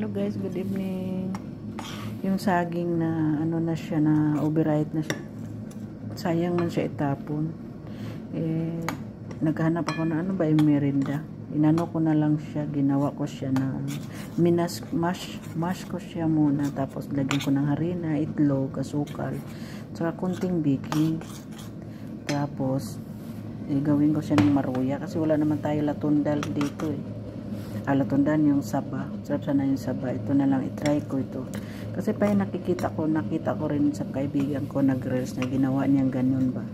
Hello guys, good evening. Yung saging na ano na siya, na overripe na siya. Sayang man siya itapon. Naghanap ako na ano ba yung merinda. Inano ko na lang siya, ginawa ko siya na mash ko siya muna, tapos lagyan ko ng harina, itlog, asukal, saka kunting baking. Tapos gawin ko siya ng maruya kasi wala naman tayo latundal dito latundan yung saba. Sarap sana yung saba. Ito na lang, itry ko ito. Kasi pa yung nakita ko rin sa kaibigan ko nag-reels na ginawa niyang ganyan ba.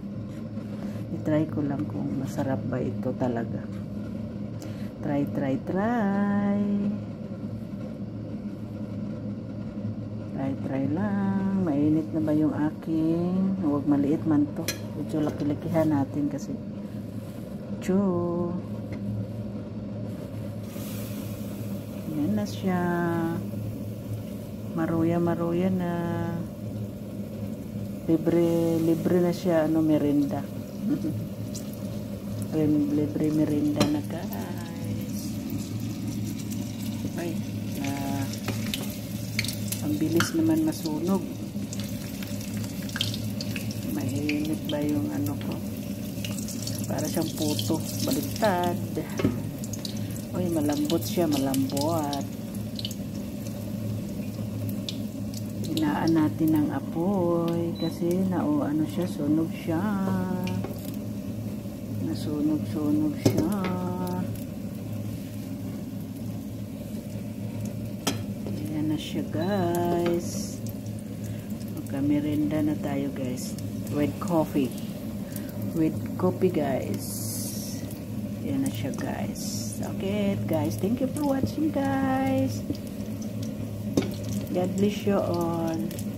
Itry ko lang kung masarap ba ito talaga. Try. Try lang. Mainit na ba yung aking? Huwag maliit man to. Medyo laki-lakihan natin kasi. Yan na siya. Maruya na. Libre na siya, merinda. libre merinda na guys. Ay, ang bilis naman masunog. Mainit ba yung ano ko? Para siyang puto. Baliktad. Uy, malambot siya, malambot. Hinaan natin ng apoy kasi ano siya, sunog siya. Nasunog siya. Ayan na siya guys. Magka-merinda na tayo guys. With coffee guys. Ayan na siya guys. Okay guys, thank you for watching guys. God bless you all.